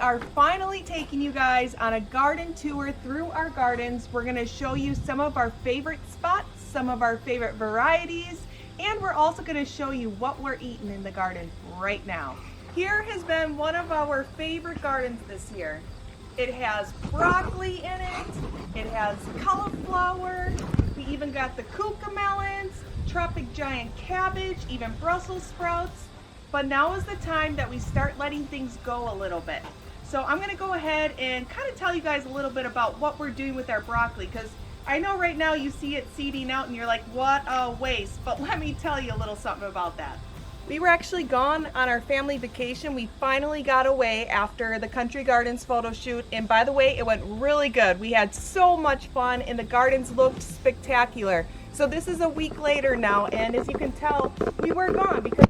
are finally taking you guys on a garden tour through our gardens. We're gonna show you some of our favorite spots, some of our favorite varieties, and we're also gonna show you what we're eating in the garden right now. Here has been one of our favorite gardens this year. It has broccoli in it, it has cauliflower, we even got the cucamelons, tropic giant cabbage, even Brussels sprouts. But now is the time that we start letting things go a little bit. So I'm gonna go ahead and kind of tell you guys a little bit about what we're doing with our broccoli, because I know right now you see it seeding out and you're like, what a waste, but let me tell you a little something about that. We were actually gone on our family vacation. We finally got away after the Country Gardens photo shoot, and by the way, it went really good. We had so much fun and the gardens looked spectacular. So this is a week later now, and as you can tell, we were gone because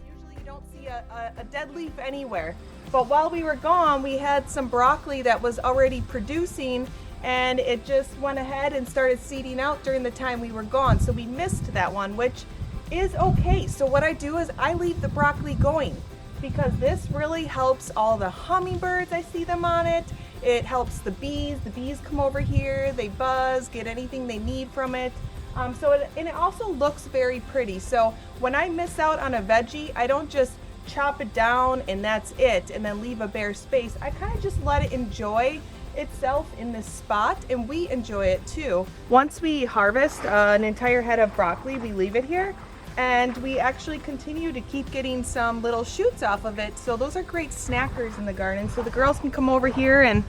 a dead leaf anywhere. But while we were gone, we had some broccoli that was already producing, and it just went ahead and started seeding out during the time we were gone. So we missed that one, which is okay. So what I do is I leave the broccoli going because this really helps all the hummingbirds. I see them on it. It helps the bees. The bees come over here, they buzz, get anything they need from it. And it also looks very pretty. So when I miss out on a veggie, I don't just chop it down and that's it and then leave a bare space. I kind of just let it enjoy itself in this spot, and we enjoy it too. Once we harvest an entire head of broccoli, we leave it here and we actually continue to keep getting some little shoots off of it. So those are great snackers in the garden. So the girls can come over here and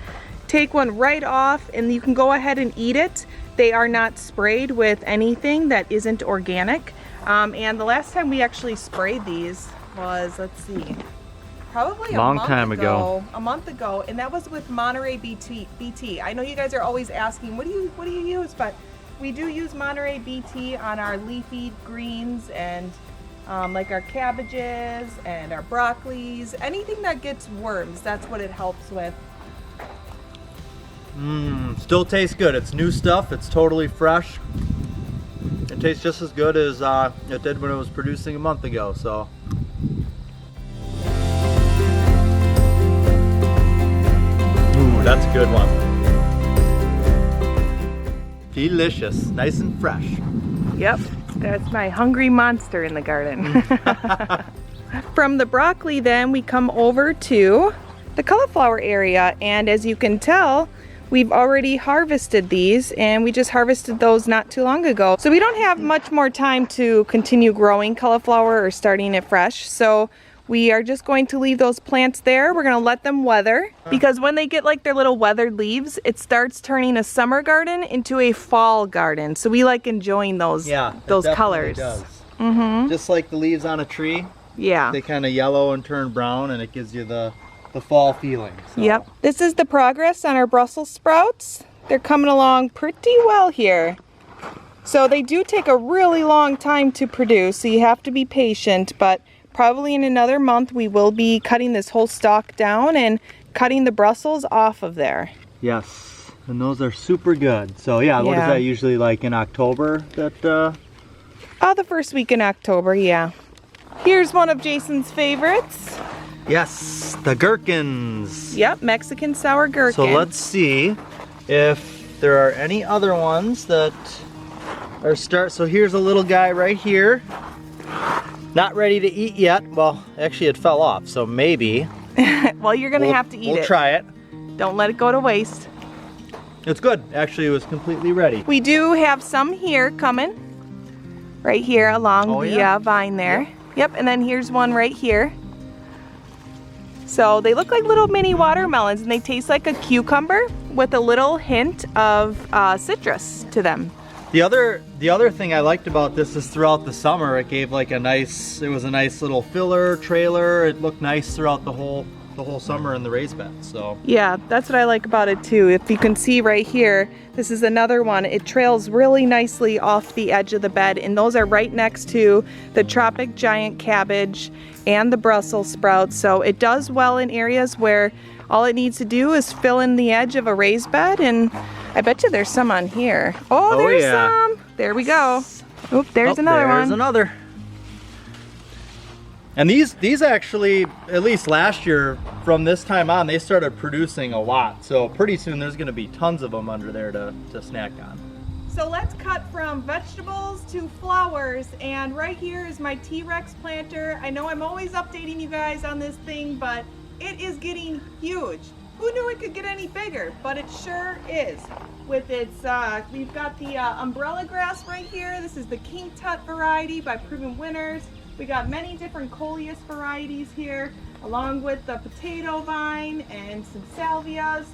take one right off and you can go ahead and eat it. They are not sprayed with anything that isn't organic. And the last time we actually sprayed these was, let's see, probably a month ago, and that was with Monterey BT. I know you guys are always asking, what do you use? But we do use Monterey BT on our leafy greens and like our cabbages and our broccolis, anything that gets worms. That's what it helps with. Still tastes good. It's new stuff. It's totally fresh. It tastes just as good as it did when it was producing a month ago. So. Ooh, that's a good one. Delicious, nice and fresh. Yep, that's my hungry monster in the garden. From the broccoli then we come over to the cauliflower area, and as you can tell, we've already harvested these, and we just harvested those not too long ago. So we don't have much more time to continue growing cauliflower or starting it fresh. So we are just going to leave those plants there. We're gonna let them weather, because when they get like their little weathered leaves, it starts turning a summer garden into a fall garden. So we like enjoying those colors. Does. Just like the leaves on a tree. Yeah. They kind of yellow and turn brown, and it gives you the fall feeling. So. Yep. This is the progress on our Brussels sprouts. They're coming along pretty well here. So they do take a really long time to produce, so you have to be patient, but probably in another month we will be cutting this whole stalk down and cutting the Brussels off of there. Yes, and those are super good. So yeah, what is that usually like in October? The first week in October, yeah. Here's one of Jason's favorites. Yes, the gherkins. Yep, Mexican sour gherkin. So let's see if there are any other ones that are so here's a little guy right here. Not ready to eat yet. Well, actually it fell off, so maybe. Well, you're gonna have to eat it. We'll try it. Don't let it go to waste. It's good. Actually, it was completely ready. We do have some here coming. Right here along the vine there. Yep, and then here's one right here. So they look like little mini watermelons, and they taste like a cucumber with a little hint of citrus to them. The other thing I liked about this is throughout the summer it gave like it was a nice little filler trailer. It looked nice throughout the whole summer in the raised bed. So yeah, that's what I like about it too. If you can see right here, this is another one. It trails really nicely off the edge of the bed, and those are right next to the tropic giant cabbage and the Brussels sprouts. So it does well in areas where all it needs to do is fill in the edge of a raised bed, and I bet you there's some on here. Oh, there's some. There we go. Oop, there's another one. There's another. And these actually, at least last year, from this time on, they started producing a lot. So pretty soon there's gonna be tons of them under there to snack on. So let's cut from vegetables to flowers, and right here is my TRex planter. I know I'm always updating you guys on this thing, but it is getting huge. Who knew it could get any bigger? But it sure is. With its, we've got the umbrella grass right here. This is the King Tut variety by Proven Winners. We got many different coleus varieties here, along with the potato vine and some salvias.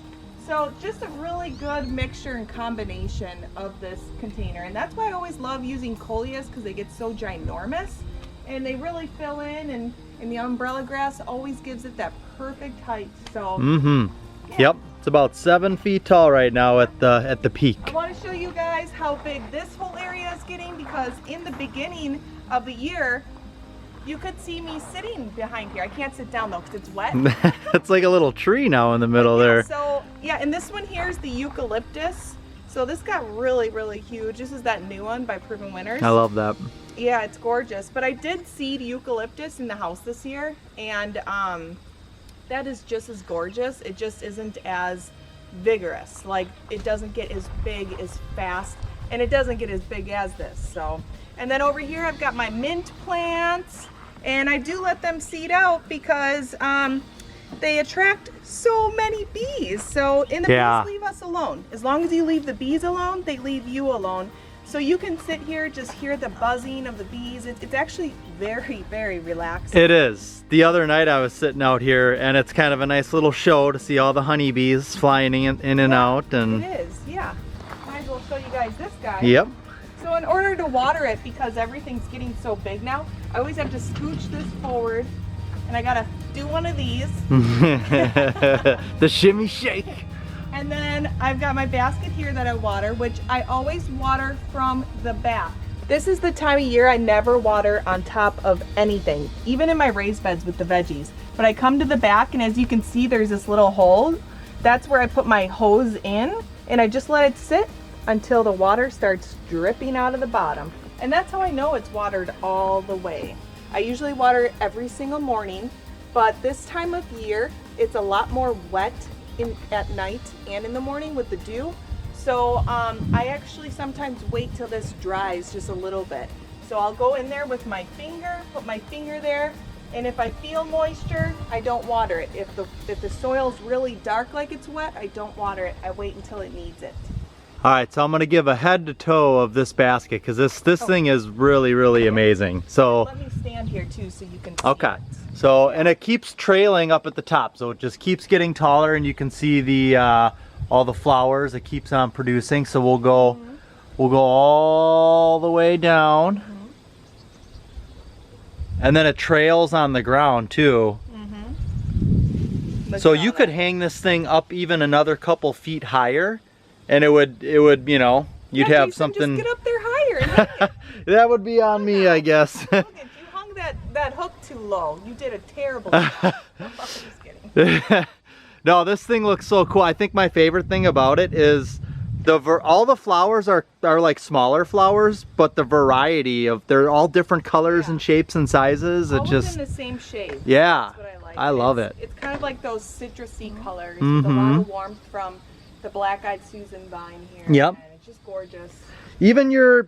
So just a really good mixture and combination of this container. And that's why I always love using coleus, because they get so ginormous and they really fill in, and the umbrella grass always gives it that perfect height. So yeah. Yep, it's about 7 feet tall right now at the peak. I want to show you guys how big this whole area is getting, because in the beginning of the year, you could see me sitting behind here. I can't sit down though because it's wet. It's like a little tree now in the middle there. So yeah, and this one here is the eucalyptus. So this got really, really huge. This is that new one by Proven Winners. I love that. Yeah, it's gorgeous. But I did seed eucalyptus in the house this year, and that is just as gorgeous. It just isn't as vigorous. Like, it doesn't get as big as fast, and it doesn't get as big as this. So, and then over here I've got my mint plants, and I do let them seed out because they attract so many bees. So, and the bees leave us alone. As long as you leave the bees alone, they leave you alone. So you can sit here, just hear the buzzing of the bees. It's actually very, very relaxing. It is. The other night I was sitting out here, and it's kind of a nice little show to see all the honeybees flying in and out. And it is, yeah. Might as well show you guys this guy. Yep. So in order to water it, because everything's getting so big now, I always have to scooch this forward, and I gotta do one of these. The shimmy shake. And then I've got my basket here that I water, which I always water from the back. This is the time of year I never water on top of anything, even in my raised beds with the veggies. But I come to the back, and as you can see, there's this little hole. That's where I put my hose in, and I just let it sit until the water starts dripping out of the bottom. And that's how I know it's watered all the way. I usually water every single morning, but this time of year, it's a lot more wet at night and in the morning with the dew. So I actually sometimes wait till this dries just a little bit. So I'll go in there with my finger, put my finger there, and if I feel moisture, I don't water it. If the soil's really dark like it's wet, I don't water it. I wait until it needs it. All right, so I'm gonna give a head to toe of this basket, because this thing is really, really amazing. So let me stand here too so you can see okay. it. So, and it keeps trailing up at the top, so it just keeps getting taller, and you can see the all the flowers it keeps on producing. So we'll go all the way down, and then it trails on the ground too. So you could hang this thing up even another couple feet higher, and it would you know, you'd have Jason, something. just get up there higher and hang it. That would be on me, I guess. Look, you hung that hook too low. You did a terrible job. I'm just kidding. No, this thing looks so cool. I think my favorite thing about it is all the flowers are like smaller flowers, but the variety of, they're all different colors and shapes and sizes. All it just within the same shade. Yeah, that's what I like. I love it. It's kind of like those citrusy colors with a lot of warmth from the black-eyed Susan vine here. Yep. And it's just gorgeous. Even your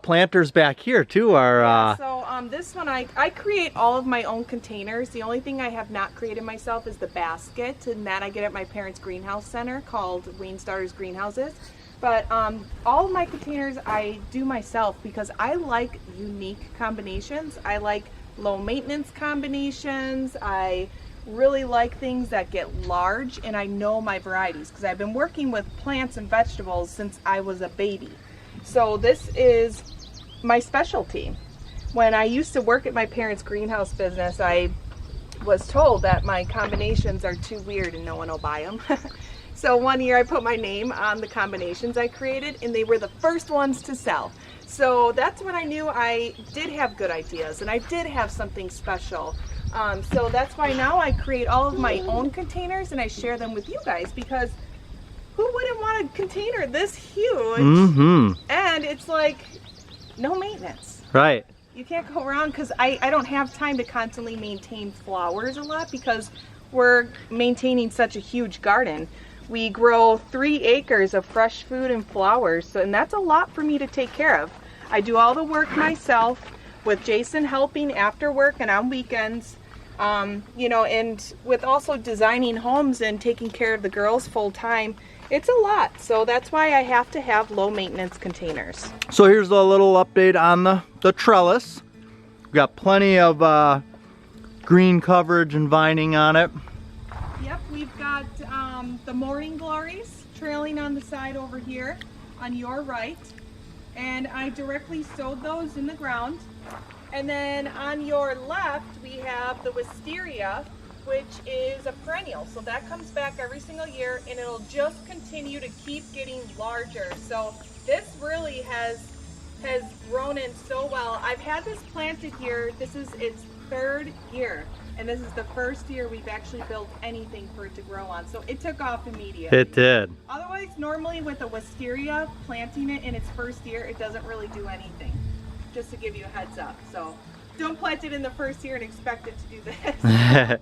planters back here too are. So this one I create all of my own containers. The only thing I have not created myself is the basket, and that I get at my parents' greenhouse center called Wayne Starter's Greenhouses. But all of my containers I do myself because I like unique combinations. I like low maintenance combinations. I really like things that get large, and I know my varieties because I've been working with plants and vegetables since I was a baby. So this is my specialty. When I used to work at my parents' greenhouse business, I was told that my combinations are too weird and no one will buy them. So one year I put my name on the combinations I created, and they were the first ones to sell. So that's when I knew I did have good ideas and I did have something special. So that's why now I create all of my own containers and I share them with you guys, because who wouldn't want a container this huge? And it's like no maintenance. Right. You can't go wrong because I don't have time to constantly maintain flowers a lot because we're maintaining such a huge garden. We grow 3 acres of fresh food and flowers, so, and that's a lot for me to take care of. I do all the work myself with Jason helping after work and on weekends. You know, and with also designing homes and taking care of the girls full time, it's a lot. So that's why I have to have low maintenance containers. So here's a little update on the trellis. We've got plenty of green coverage and vining on it. Yep, we've got the morning glories trailing on the side over here on your right. And I directly sowed those in the ground. And then on your left, we have the wisteria, which is a perennial. So that comes back every single year and it'll just continue to keep getting larger. So this really has grown in so well. I've had this planted here. This is its 3rd year. And this is the 1st year we've actually built anything for it to grow on. So it took off immediately. It did. Otherwise, normally with a wisteria, planting it in its 1st year, it doesn't really do anything. Just to give you a heads up. So don't plant it in the 1st year and expect it to do this.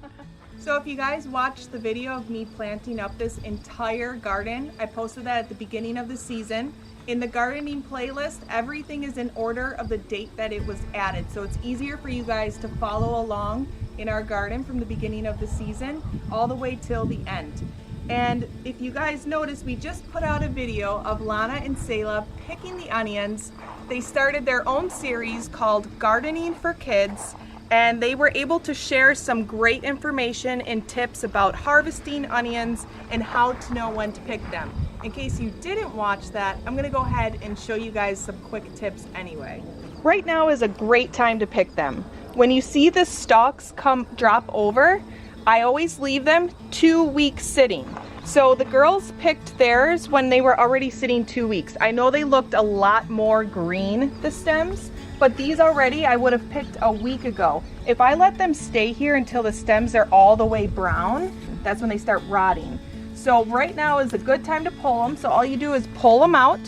So if you guys watched the video of me planting up this entire garden, I posted that at the beginning of the season. In the gardening playlist, everything is in order of the date that it was added. So it's easier for you guys to follow along in our garden from the beginning of the season all the way till the end. And if you guys notice, we just put out a video of Lana and Selah picking the onions. They started their own series called Gardening for Kids, and they were able to share some great information and tips about harvesting onions and how to know when to pick them. In case you didn't watch that, I'm gonna go ahead and show you guys some quick tips anyway. Right now is a great time to pick them. When you see the stalks drop over, I always leave them 2 weeks sitting. So the girls picked theirs when they were already sitting 2 weeks. I know they looked a lot more green, the stems, but these already I would have picked a week ago. If I let them stay here until the stems are all the way brown, that's when they start rotting. So right now is a good time to pull them. So all you do is pull them out.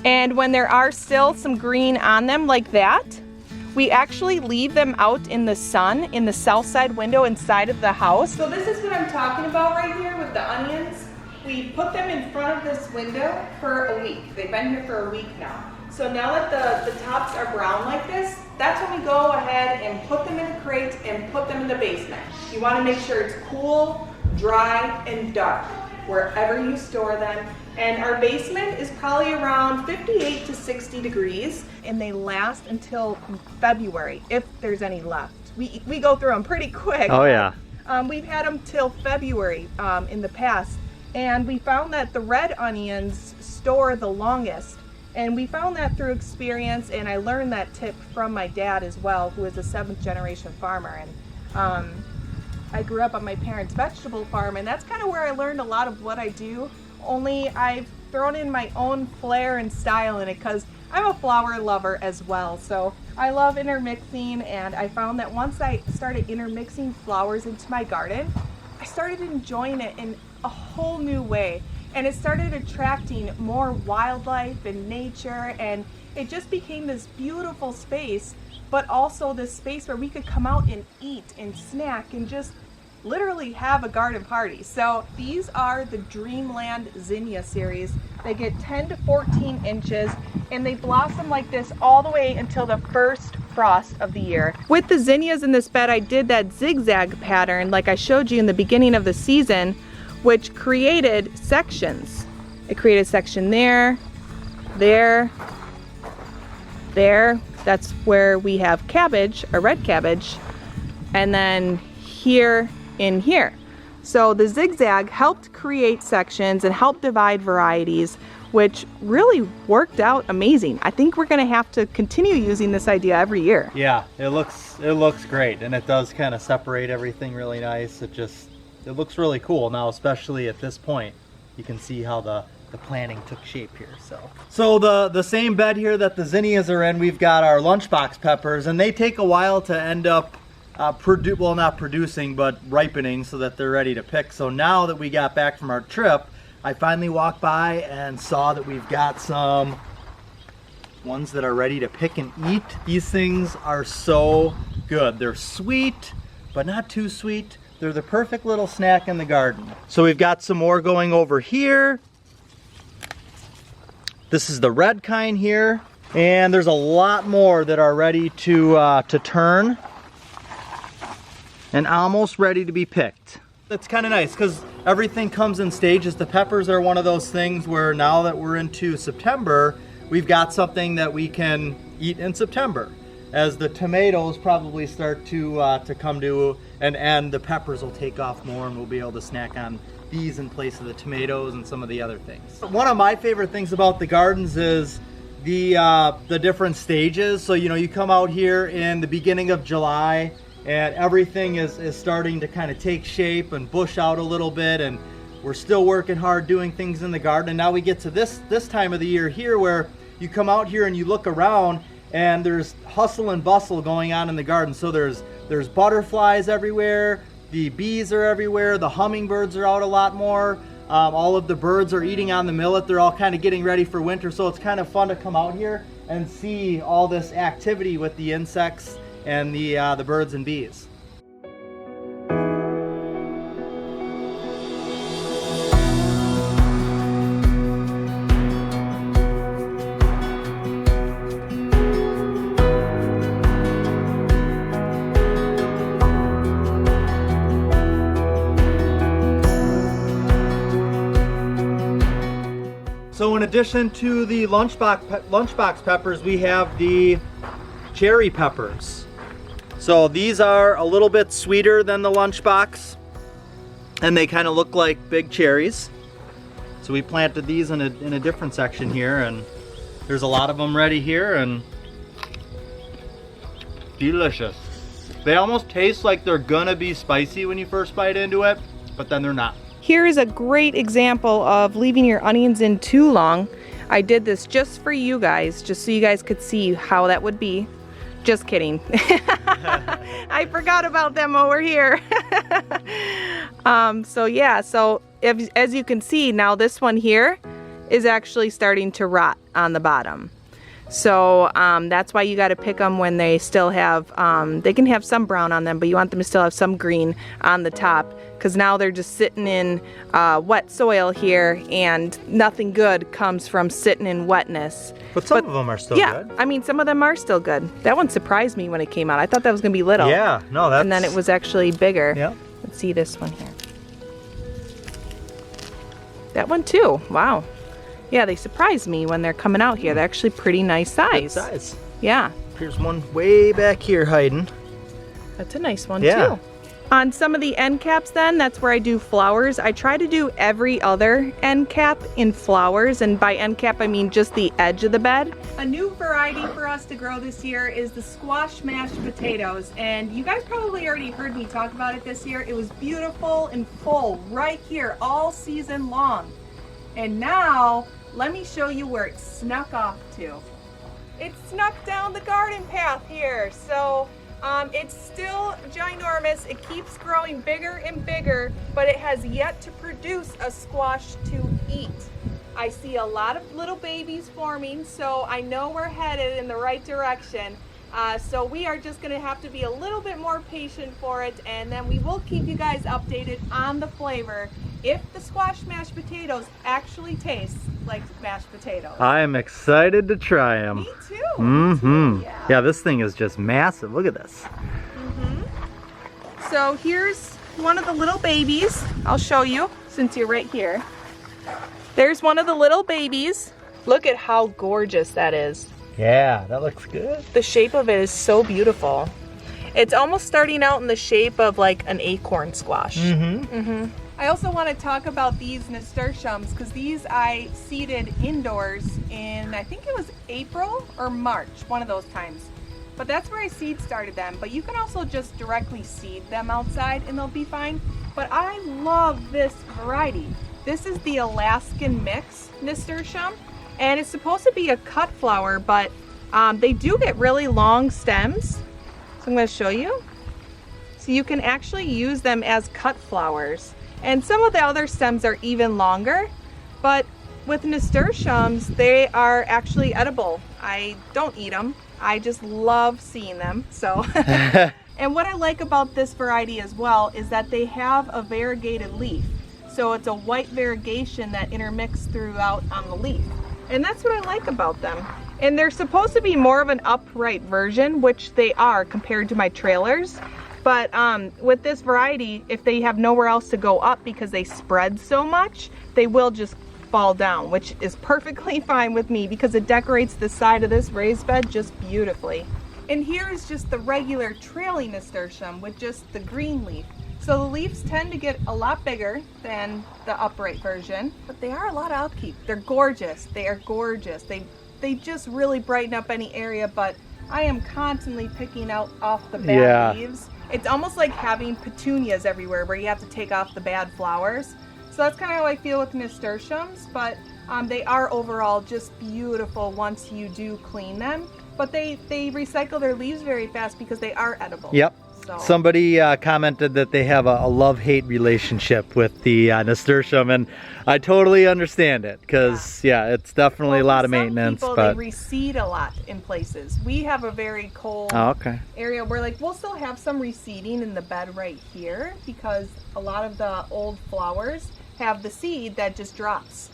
And when there are still some green on them like that, we actually leave them out in the sun in the south side window inside of the house. So this is what I'm talking about right here with the onions. We put them in front of this window for a week. They've been here for a week now. So now that the tops are brown like this, that's when we go ahead and put them in a crate and put them in the basement. You want to make sure it's cool, dry, and dark wherever you store them. And our basement is probably around 58 to 60 degrees, and they last until February, if there's any left. We go through them pretty quick. Oh yeah. We've had them till February in the past, and we found that the red onions store the longest. And we found that through experience, and I learned that tip from my dad as well, who is a 7th generation farmer. And I grew up on my parents' vegetable farm, and that's kind of where I learned a lot of what I do. Only I've thrown in my own flair and style in it because I'm a flower lover as well. So I love intermixing, and I found that once I started intermixing flowers into my garden, I started enjoying it in a whole new way. And it started attracting more wildlife and nature, and it just became this beautiful space, but also this space where we could come out and eat and snack and just literally have a garden party. So these are the Dreamland Zinnia series. They get 10 to 14 inches, and they blossom like this all the way until the first frost of the year. With the zinnias in this bed, I did that zigzag pattern like I showed you in the beginning of the season, which created sections. It created a section there, there, there. That's where we have cabbage, or red cabbage, and then here in here. So the zigzag helped create sections and helped divide varieties, which really worked out amazing. I think we're gonna have to continue using this idea every year. Yeah, it looks great, and it does kind of separate everything really nice. It looks really cool now, especially at this point. You can see how the planting took shape here. So the same bed here that the zinnias are in, we've got our lunchbox peppers, and they take a while to end up well, not producing, but ripening so that they're ready to pick. So now that we got back from our trip, I finally walked by and saw that we've got some ones that are ready to pick and eat. These things are so good. They're sweet, but not too sweet. They're the perfect little snack in the garden. So we've got some more going over here. This is the red kind here. And there's a lot more that are ready to turn and almost ready to be picked. That's kind of nice because everything comes in stages. The peppers are one of those things where now that we're into September, we've got something that we can eat in September. As the tomatoes probably start to come to an end, the peppers will take off more and we'll be able to snack on these in place of the tomatoes and some of the other things. One of my favorite things about the gardens is the different stages. So you come out here in the beginning of July and everything is starting to kind of take shape and bush out a little bit, and we're still working hard doing things in the garden. And now we get to this time of the year here where you come out here and you look around and there's hustle and bustle going on in the garden. So there's butterflies everywhere, the bees are everywhere, the hummingbirds are out a lot more. All of the birds are eating on the millet. They're all kind of getting ready for winter, so it's kind of fun to come out here and see all this activity with the insects and the birds and bees. So in addition to the lunchbox peppers, we have the cherry peppers. So these are a little bit sweeter than the lunchbox, and they kind of look like big cherries. So we planted these in a different section here, and there's a lot of them ready here, and delicious. They almost taste like they're gonna be spicy when you first bite into it, but then they're not. Here is a great example of leaving your onions in too long. I did this just for you guys, just so you guys could see how that would be. Just kidding. I forgot about them over here. So yeah, so as you can see now, this one here is actually starting to rot on the bottom. So that's why you got to pick them when they still have, they can have some brown on them, but you want them to still have some green on the top, because now they're just sitting in wet soil here, and nothing good comes from sitting in wetness. But some of them are still good. I mean, some of them are still good. That one surprised me when it came out. I thought that was going to be little. Yeah, no, that's... And then it was actually bigger. Yeah. Let's see this one here. That one too. Wow. Yeah, they surprised me when they're coming out here. They're actually pretty nice size. Good size. Yeah. Here's one way back here hiding. That's a nice one too. On some of the end caps then, that's where I do flowers. I try to do every other end cap in flowers, and by end cap I mean just the edge of the bed. A new variety for us to grow this year is the squash mashed potatoes, and you guys probably already heard me talk about it this year. It was beautiful and full right here all season long. And now, let me show you where it snuck off to. It snuck down the garden path here, so it's still ginormous. It keeps growing bigger and bigger, but it has yet to produce a squash to eat. I see a lot of little babies forming, so I know we're headed in the right direction. So we are just gonna have to be a little bit more patient for it, and then we will keep you guys updated on the flavor if the squash mashed potatoes actually taste like mashed potatoes. I am excited to try them. Me too. Mm-hmm. Me too, yeah. Yeah, this thing is just massive. Look at this. So here's one of the little babies. I'll show you since you're right here. There's one of the little babies. Look at how gorgeous that is. Yeah, that looks good. The shape of it is so beautiful. It's almost starting out in the shape of like an acorn squash. I also want to talk about these nasturtiums, because these I seeded indoors in, I think it was April or March, one of those times. But that's where I seed started them. But you can also just directly seed them outside and they'll be fine. But I love this variety. This is the Alaskan mix nasturtium, and it's supposed to be a cut flower, but they do get really long stems. So I'm going to show you. So you can actually use them as cut flowers. And some of the other stems are even longer, but with nasturtiums, they are actually edible. I don't eat them. I just love seeing them. So, and what I like about this variety as well is that they have a variegated leaf. So it's a white variegation that intermixed throughout on the leaf. And that's what I like about them. And they're supposed to be more of an upright version, which they are compared to my trailers. But with this variety, if they have nowhere else to go up because they spread so much, they will just fall down, which is perfectly fine with me because it decorates the side of this raised bed just beautifully. And here is just the regular trailing nasturtium with just the green leaf. So the leaves tend to get a lot bigger than the upright version, but they are a lot of upkeep. They're gorgeous. They are gorgeous. They just really brighten up any area, but I am constantly picking out off the bad leaves. It's almost like having petunias everywhere where you have to take off the bad flowers. So that's kind of how I feel with nasturtiums, but they are overall just beautiful once you do clean them. But they recycle their leaves very fast because they are edible. Yep. So. Somebody commented that they have a love-hate relationship with the nasturtium, and I totally understand it because it's definitely a lot of maintenance. People, but they reseed a lot in places. We have a very cold area where we'll still have some reseeding in the bed right here because a lot of the old flowers have the seed that just drops.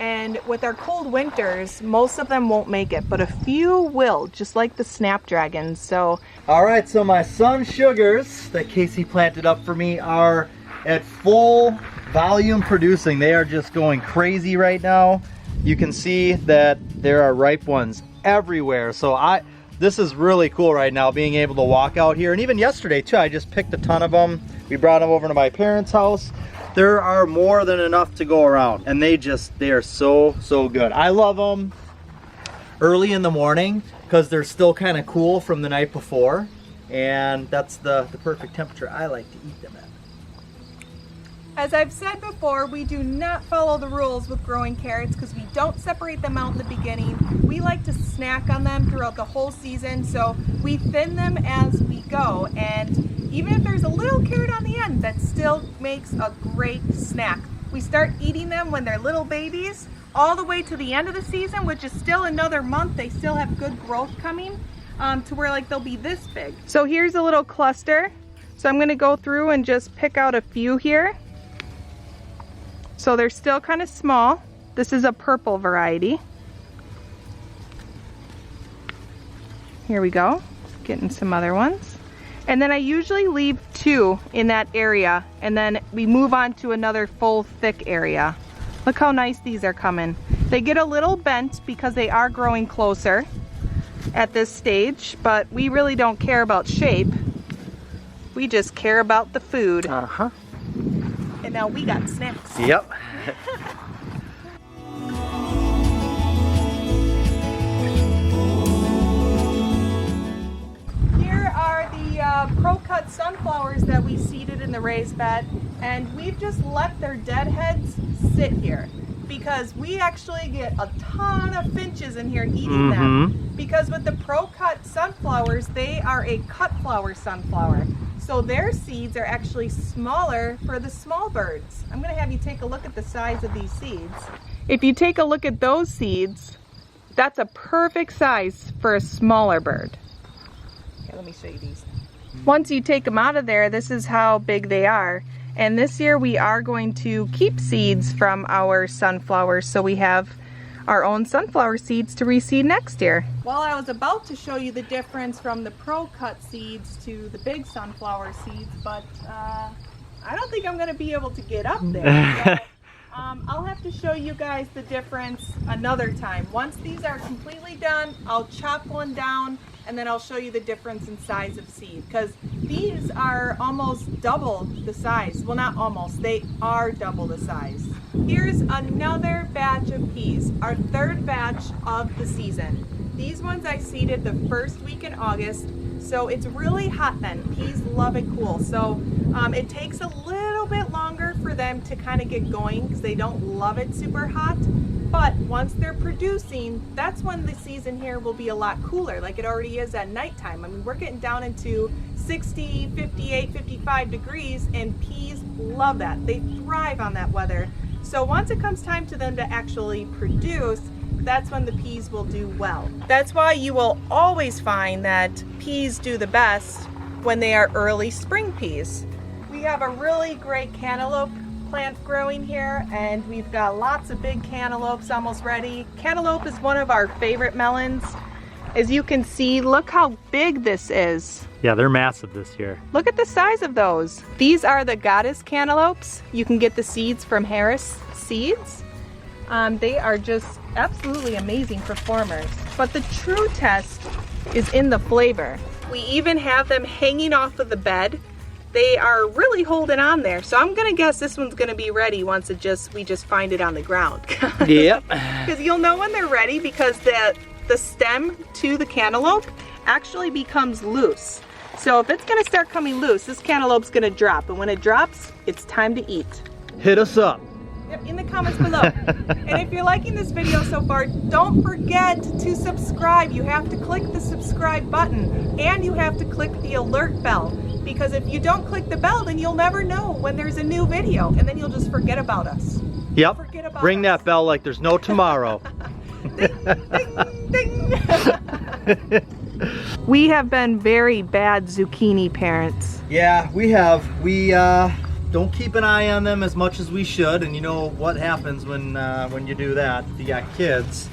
And with our cold winters, most of them won't make it, but a few will, just like the snapdragons. So, all right, so my sun sugars that Casey planted up for me are at full volume producing. They are just going crazy right now. You can see that there are ripe ones everywhere. So this is really cool right now, being able to walk out here. And even yesterday too, I just picked a ton of them. We brought them over to my parents' house. There are more than enough to go around, and they are so good. I love them early in the morning because they're still kind of cool from the night before, and that's the perfect temperature I like to eat them at. As I've said before, we do not follow the rules with growing carrots because we don't separate them out in the beginning. We like to snack on them throughout the whole season, so we thin them as we go, and even if there's a little carrot on the end, that still makes a great snack. We start eating them when they're little babies all the way to the end of the season, which is still another month. They still have good growth coming to where they'll be this big. So here's a little cluster. So I'm gonna go through and just pick out a few here. So they're still kind of small. This is a purple variety. Here we go, getting some other ones. And then I usually leave 2 in that area, and then we move on to another full thick area. Look how nice these are coming. They get a little bent because they are growing closer at this stage, but we really don't care about shape. We just care about the food. Uh-huh. And now we got snacks. Yep. Pro-cut sunflowers that we seeded in the raised bed, and we've just let their dead heads sit here because we actually get a ton of finches in here eating them, because with the pro-cut sunflowers, they are a cut flower sunflower, so their seeds are actually smaller for the small birds. I'm going to have you take a look at the size of these seeds. If you take a look at those seeds, that's a perfect size for a smaller bird. Here, let me show you these. Once you take them out of there, this is how big they are. And this year we are going to keep seeds from our sunflowers, so we have our own sunflower seeds to reseed next year. Well, I was about to show you the difference from the pro-cut seeds to the big sunflower seeds, but I don't think I'm going to be able to get up there. So, I'll have to show you guys the difference another time. Once these are completely done, I'll chop one down, and then I'll show you the difference in size of seed, because these are almost double the size. Well, not almost, they are double the size. Here's another batch of peas, our third batch of the season. These ones I seeded the first week in August, so it's really hot then. Peas love it cool, so it takes a little bit longer for them to kind of get going because they don't love it super hot. But once they're producing, that's when the season here will be a lot cooler, like it already is at nighttime. I mean, we're getting down into 60, 58, 55 degrees, and peas love that. They thrive on that weather. So once it comes time to them to actually produce, that's when the peas will do well. That's why you will always find that peas do the best when they are early spring peas. We have a really great cantaloupe plant growing here, and we've got lots of big cantaloupes almost ready. Cantaloupe is one of our favorite melons. As you can see, look how big this is. Yeah, they're massive this year. Look at the size of those. These are the goddess cantaloupes. You can get the seeds from Harris Seeds. They are just absolutely amazing performers. But the true test is in the flavor. We even have them hanging off of the bed. They are really holding on there. So I'm gonna guess this one's gonna be ready once we just find it on the ground. Yep. Because you'll know when they're ready because the stem to the cantaloupe actually becomes loose. So if it's gonna start coming loose, this cantaloupe's gonna drop. And when it drops, it's time to eat. Hit us up. Yep, in the comments below. And if you're liking this video so far, don't forget to subscribe. You have to click the subscribe button and you have to click the alert bell, because if you don't click the bell, then you'll never know when there's a new video, and then you'll just forget about us. Yep. Forget about Ring us. that bell like there's no tomorrow. Ding, ding, ding. We have been very bad zucchini parents. Yeah, we have. We don't keep an eye on them as much as we should, and you know what happens when you do that. If you got kids,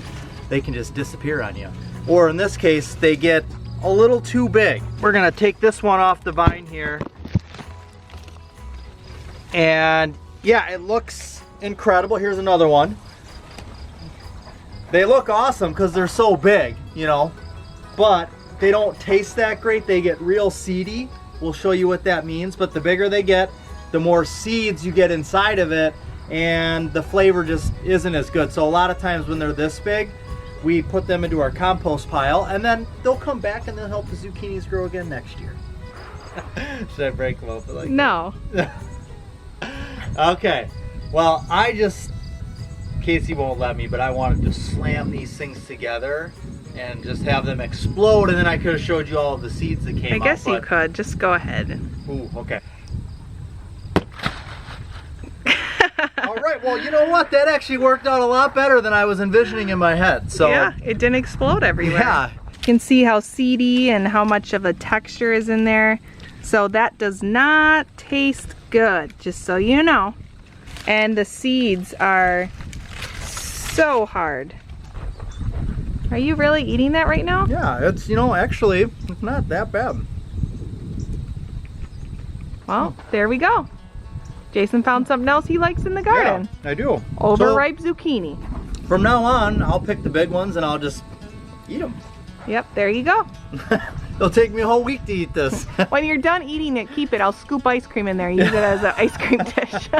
they can just disappear on you. Or in this case, they get a little too big. We're gonna take this one off the vine here. And yeah, it looks incredible. Here's another one. They look awesome because they're so big, you know, but they don't taste that great. They get real seedy. We'll show you what that means, but the bigger they get, the more seeds you get inside of it, and the flavor just isn't as good. So a lot of times when they're this big, we put them into our compost pile, and then they'll come back and they'll help the zucchinis grow again next year. Should I break them open like No. that? Okay, well, Casey won't let me, but I wanted to slam these things together and just have them explode, and then I could have showed you all of the seeds that came out. I guess you could. Just go ahead. Ooh, okay. All right, well, you know what? That actually worked out a lot better than I was envisioning in my head. So yeah, it didn't explode everywhere. Yeah. You can see how seedy and how much of a texture is in there. So that does not taste good, just so you know. And the seeds are so hard. Are you really eating that right now? Yeah, it's, you know, actually, it's not that bad. Well, there we go. Jason found something else he likes in the garden. Yeah, I do. Overripe zucchini. From now on, I'll pick the big ones and I'll just eat them. Yep, there you go. It'll take me a whole week to eat this. When you're done eating it, keep it. I'll scoop ice cream in there. Use it as an ice cream dish.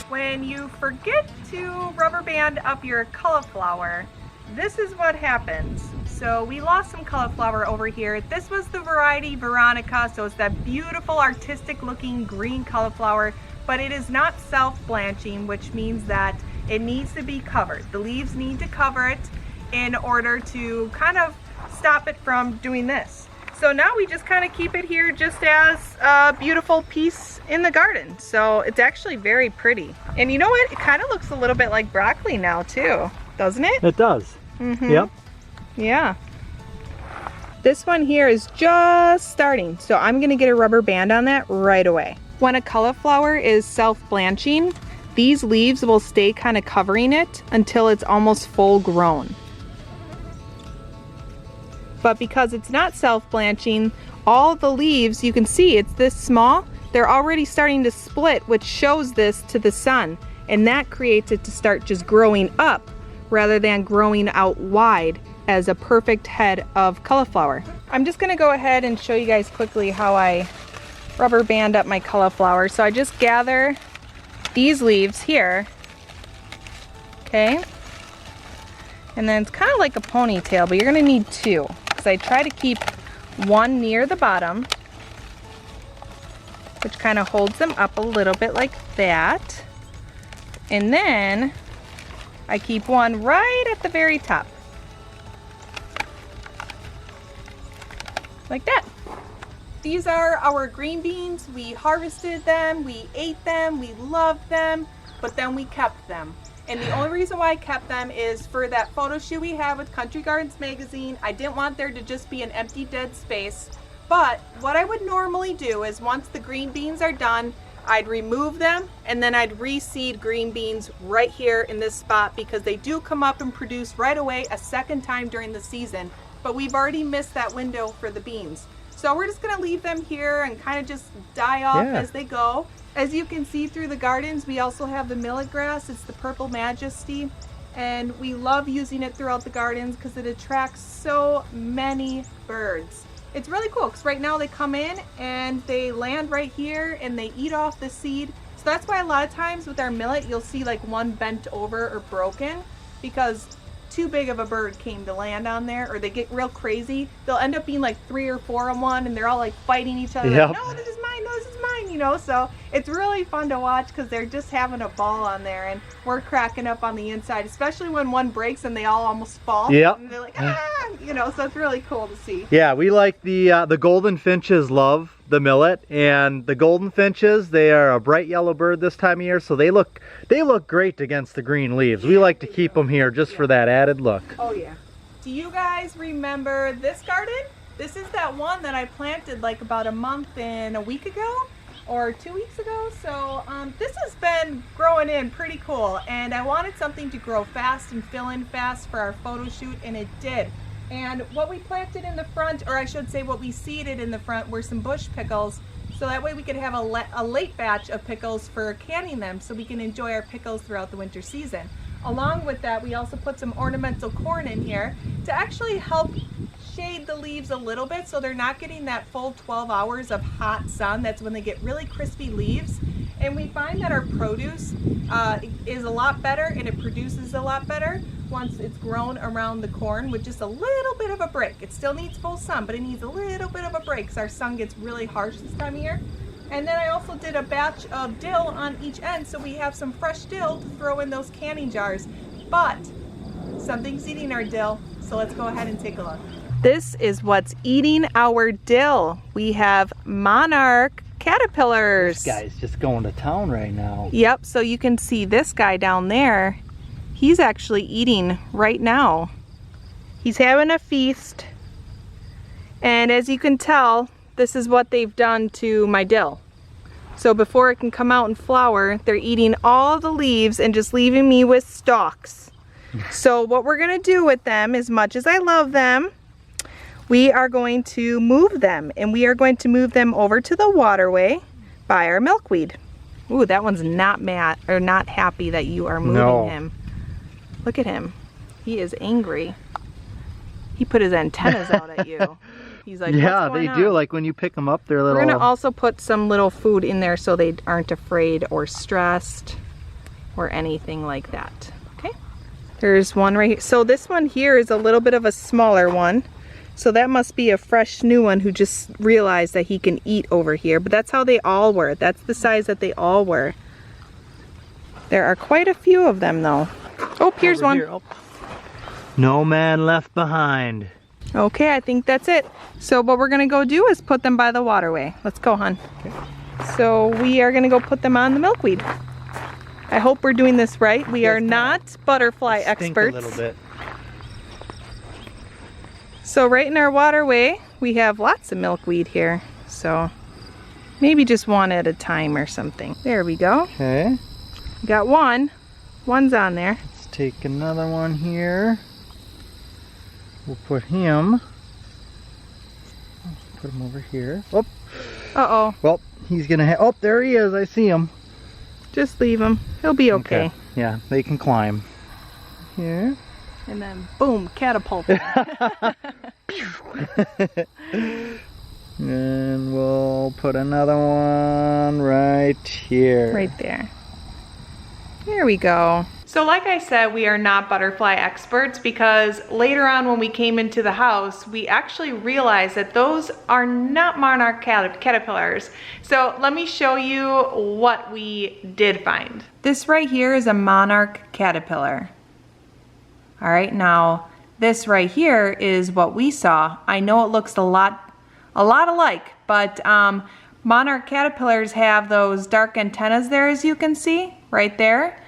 When you forget to rubber band up your cauliflower, this is what happens. So we lost some cauliflower over here. This was the variety Veronica, so it's that beautiful artistic looking green cauliflower, but it is not self-blanching, which means that it needs to be covered. The leaves need to cover it in order to kind of stop it from doing this. So now we just kind of keep it here just as a beautiful piece in the garden. So it's actually very pretty. And you know what? It kind of looks a little bit like broccoli now too, doesn't it? It does. Mm-hmm. Yep. Yeah. This one here is just starting, so I'm gonna get a rubber band on that right away. When a cauliflower is self-blanching, these leaves will stay kind of covering it until it's almost full grown. But because it's not self-blanching, all the leaves, you can see it's this small, they're already starting to split, which shows this to the sun, and that creates it to start just growing up rather than growing out wide as a perfect head of cauliflower. I'm just gonna go ahead and show you guys quickly how I rubber band up my cauliflower. So I just gather these leaves here, okay? And then it's kind of like a ponytail, but you're gonna need two, because I try to keep one near the bottom, which kind of holds them up a little bit like that. And then I keep one right at the very top. Like that. These are our green beans. We harvested them, we ate them, we loved them, but then we kept them. And the only reason why I kept them is for that photo shoot we have with Country Gardens magazine. I didn't want there to just be an empty dead space. But what I would normally do is once the green beans are done, I'd remove them and then I'd reseed green beans right here in this spot because they do come up and produce right away a second time during the season. But we've already missed that window for the beans. So we're just gonna leave them here and kind of just die off as they go. As you can see through the gardens, we also have the millet grass. It's the Purple Majesty. And we love using it throughout the gardens because it attracts so many birds. It's really cool because right now they come in and they land right here and they eat off the seed. So that's why a lot of times with our millet, you'll see like one bent over or broken because too big of a bird came to land on there, or they get real crazy. They'll end up being like 3 or 4 in one and they're all like fighting each other. Like, no, this is mine, no, this is mine, you know? So it's really fun to watch because they're just having a ball on there and we're cracking up on the inside, especially when one breaks and they all almost fall. And they're like, ah, you know, so it's really cool to see. Yeah, we like the golden finches love the millet, and the golden finches, they are a bright yellow bird this time of year, so they look great against the green leaves. We like to keep them here just for that added look. Oh yeah. Do you guys remember this garden? This is that one that I planted like about a month and a week ago or 2 weeks ago. So this has been growing in pretty cool, and I wanted something to grow fast and fill in fast for our photo shoot, and it did. And what we planted in the front, or I should say what we seeded in the front, were some bush pickles. So that way we could have a late batch of pickles for canning them so we can enjoy our pickles throughout the winter season. Along with that, we also put some ornamental corn in here to actually help shade the leaves a little bit so they're not getting that full 12 hours of hot sun. That's when they get really crispy leaves. And we find that our produce is a lot better and it produces a lot better once it's grown around the corn with just a little bit of a break. It still needs full sun, but it needs a little bit of a break because our sun gets really harsh this time of year. And then I also did a batch of dill on each end so we have some fresh dill to throw in those canning jars. But something's eating our dill, so let's go ahead and take a look. This is what's eating our dill. We have Monarch caterpillars. This guy's just going to town right now. Yep, so you can see this guy down there. He's actually eating right now. He's having a feast. And as you can tell, this is what they've done to my dill. So before it can come out and flower, they're eating all the leaves and just leaving me with stalks. So what we're gonna do with them, as much as I love them, we are going to move them, and we are going to move them over to the waterway by our milkweed. Ooh, that one's not mad or not happy that you are moving him. Look at him. He is angry. He put his antennas out at you. He's like, yeah, what's going they on? do. Like when you pick them up, they're little. We're gonna also put some little food in there so they aren't afraid or stressed or anything like that. Okay. There's one right here. So this one here is a little bit of a smaller one. So that must be a fresh new one who just realized that he can eat over here. But that's how they all were. That's the size that they all were. There are quite a few of them though. Oh, here's over one. Here. Oh. No man left behind. Okay, I think that's it. So what we're gonna go do is put them by the waterway. Let's go, hon. Okay. So we are gonna go put them on the milkweed. I hope we're doing this right. We are not butterfly experts. A little bit. So right in our waterway, we have lots of milkweed here. So maybe just one at a time or something. There we go. Okay. We got one. One's on there. Let's take another one here. We'll put him. Put him over here. Oh. Uh-oh. Well, he's gonna have. Oh, there he is. I see him. Just leave him. He'll be okay. Yeah, they can climb. Here. And then boom, catapult. And we'll put another one right here. Right there. There we go. So like I said, we are not butterfly experts because later on when we came into the house, we actually realized that those are not Monarch caterpillars. So let me show you what we did find. This right here is a Monarch caterpillar. All right, now this right here is what we saw. I know it looks a lot alike, but Monarch caterpillars have those dark antennas there, as you can see, right there.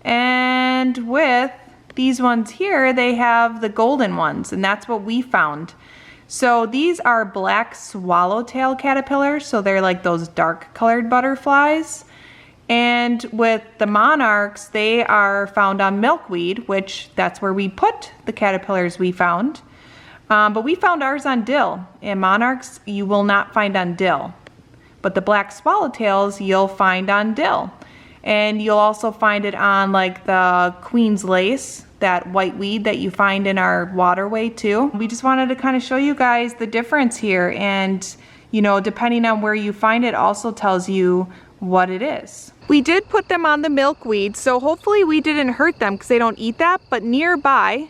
And with these ones here, they have the golden ones, and that's what we found. So these are black swallowtail caterpillars, so they're like those dark colored butterflies. And with the monarchs, they are found on milkweed, which that's where we put the caterpillars we found. But we found ours on dill, and monarchs you will not find on dill. But the black swallowtails you'll find on dill. And you'll also find it on like the queen's lace, that white weed that you find in our waterway too. We just wanted to kind of show you guys the difference here, and you know, depending on where you find it also tells you what it is. We did put them on the milkweed, so hopefully we didn't hurt them because they don't eat that, but nearby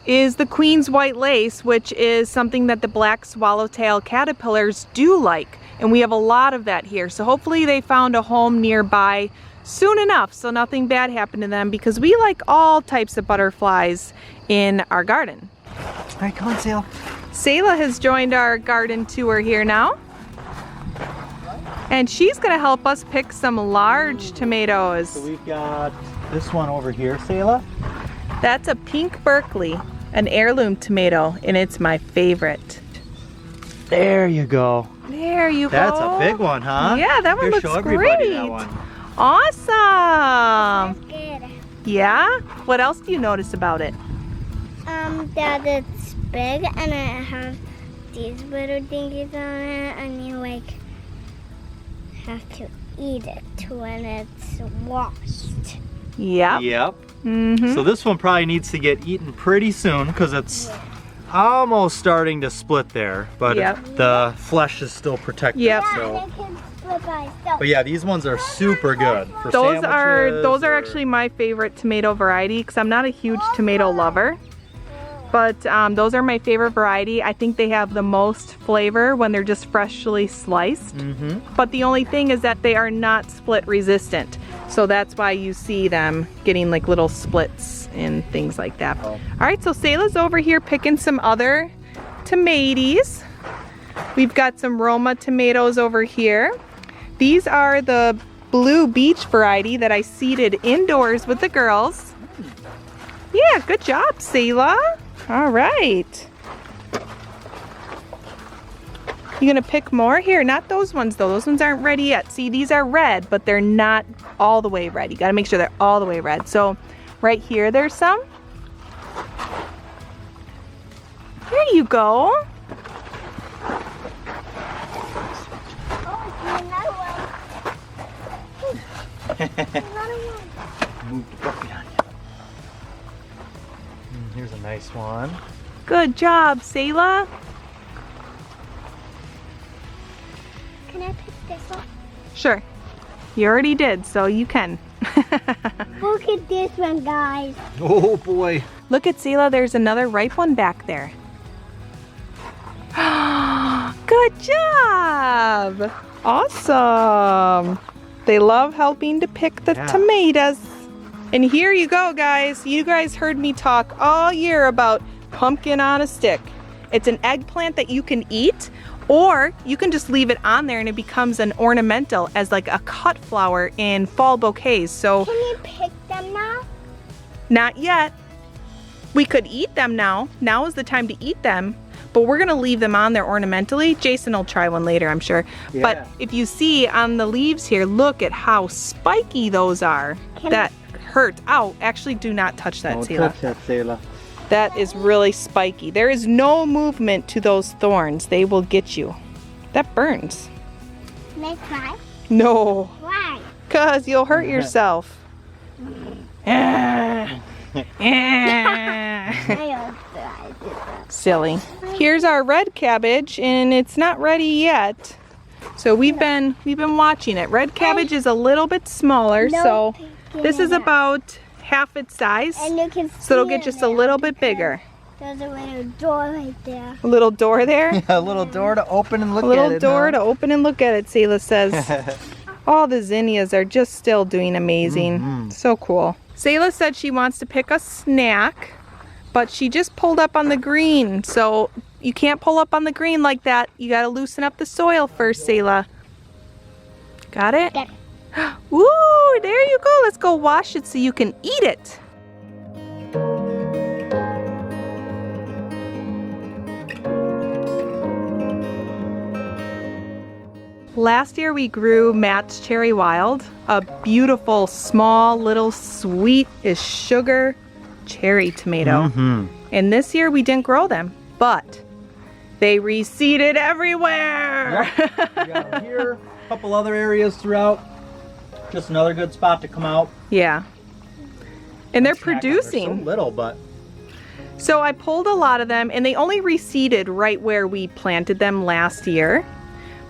is the queen's white lace, which is something that the black swallowtail caterpillars do like, and we have a lot of that here. So hopefully they found a home nearby soon enough so nothing bad happened to them, because we like all types of butterflies in our garden. All right, come on, Selah. Selah has joined our garden tour here now, and she's gonna help us pick some large tomatoes. So we've got this one over here, Selah. That's a pink Berkeley, an heirloom tomato, and it's my favorite. There you go. There you That's go. a big one, huh? Yeah, that one Here, looks show everybody great. that one. Awesome. That's good. Yeah? What else do you notice about it? That it's big and it has these little thingies on it, and you like have to eat it when it's washed. Yep. Yep. Mm-hmm. So this one probably needs to get eaten pretty soon because it's almost starting to split there, but Yep. the flesh is still protected. Yep. So. Yeah, and it can split by itself. But yeah, these ones are super good for Those are sandwiches or- actually my favorite tomato variety, because I'm not a huge tomato lover. But those are my favorite variety. I think they have the most flavor when they're just freshly sliced. Mhm. But the only thing is that they are not split resistant. So that's why you see them getting like little splits and things like that. Oh. All right, so Selah's over here picking some other tomatoes. We've got some Roma tomatoes over here. These are the blue beach variety that I seeded indoors with the girls. Yeah, good job, Selah. All right. You gonna pick more? Here, not those ones though. Those ones aren't ready yet. See, these are red, but they're not all the way red. You gotta make sure they're all the way red. So right here, there's some. There you go. Oh, another one. Another one. Move the bucket on you. Here's a nice one. Good job, Selah. Can I pick this one? Sure. You already did, so you can. Look at this one, guys. Oh boy. Look at Selah, there's another ripe one back there. Good job! Awesome! They love helping to pick the tomatoes. And here you go, guys. You guys heard me talk all year about pumpkin on a stick. It's an eggplant that you can eat, or you can just leave it on there and it becomes an ornamental as like a cut flower in fall bouquets. So Can you pick them now? not yet. We could eat them now. Now is the time to eat them, but we're gonna leave them on there ornamentally. Jason will try one later, I'm sure. Yeah. But if you see on the leaves here, look at how spiky those are. That hurt. Ow, actually do not touch that, Don't Selah. touch that, Selah. That is really spiky. There is no movement to those thorns. They will get you. That burns. Can I try? No, Why? because you'll hurt yourself. Ah. Ah. I also did that. Silly. Here's our red cabbage, and it's not ready yet. So we've been watching it. Red cabbage is a little bit smaller, No so picking this is it up. about half its size. And you can So it'll see get it just a there little bit because bigger. There's a little door right there. A little door there. A little door to open and look A at little it. door to open and look at it, Selah says. All the zinnias are just still doing amazing. So cool. Selah said she wants to pick a snack, but she just pulled up on the green. So You can't pull up on the green like that. You gotta loosen up the soil first, Selah. Got it? Got it. Woo, there you go. Let's go wash it so you can eat it. Last year we grew Matt's Cherry Wild, a beautiful, small, little, sweet as sugar cherry tomato. And this year we didn't grow them, but they reseeded everywhere. Yep. We got them here, a couple other areas throughout. Just another good spot to come out. Yeah. And they're Check 'em. producing. They're so little, but So I pulled a lot of them and they only reseeded right where we planted them last year.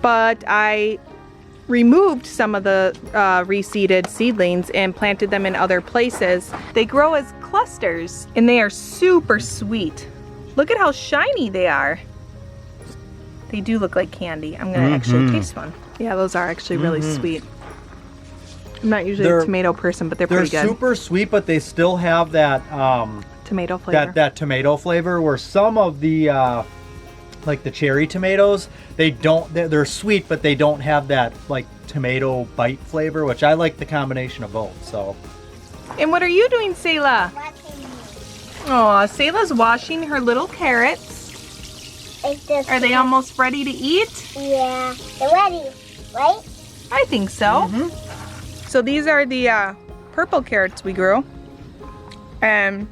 But I removed some of the reseeded seedlings and planted them in other places. They grow as clusters and they are super sweet. Look at how shiny they are. They do look like candy. I'm gonna actually taste one. Yeah, those are actually really sweet. I'm not usually a tomato person, but they're pretty good. They're super sweet, but they still have that Tomato flavor. that tomato flavor. Where some of the like the cherry tomatoes, they're sweet, but they don't have that like tomato bite flavor, which I like the combination of both. So. And what are you doing, Selah? Watching you. Oh, Selah's washing her little carrots. Are they almost ready to eat? Yeah, they're ready, right? I think so. So these are the purple carrots we grew. And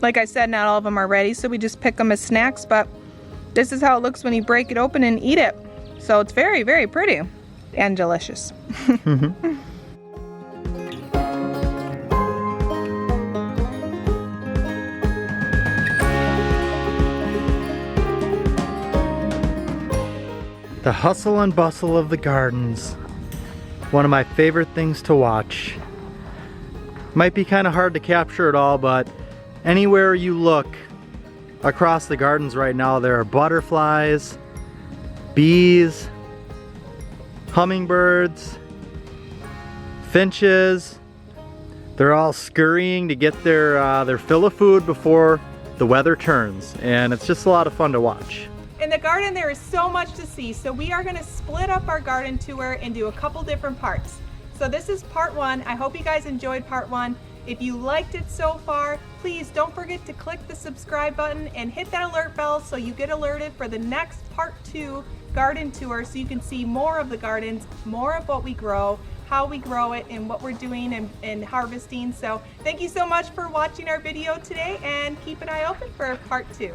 like I said, not all of them are ready, so we just pick them as snacks, but this is how it looks when you break it open and eat it. So it's very, very pretty and delicious. The hustle and bustle of the gardens. One of my favorite things to watch. Might be kind of hard to capture it all, but anywhere you look across the gardens right now, there are butterflies, bees, hummingbirds, finches. They're all scurrying to get their fill of food before the weather turns, and it's just a lot of fun to watch. In the garden there is so much to see, so we are going to split up our garden tour and do a couple different parts. So this is part one. I hope you guys enjoyed part one. If you liked it so far, please don't forget to click the subscribe button and hit that alert bell so you get alerted for the next part 2 garden tour, so you can see more of the gardens, more of what we grow, how we grow it, and what we're doing and harvesting. So thank you so much for watching our video today, and keep an eye open for part 2.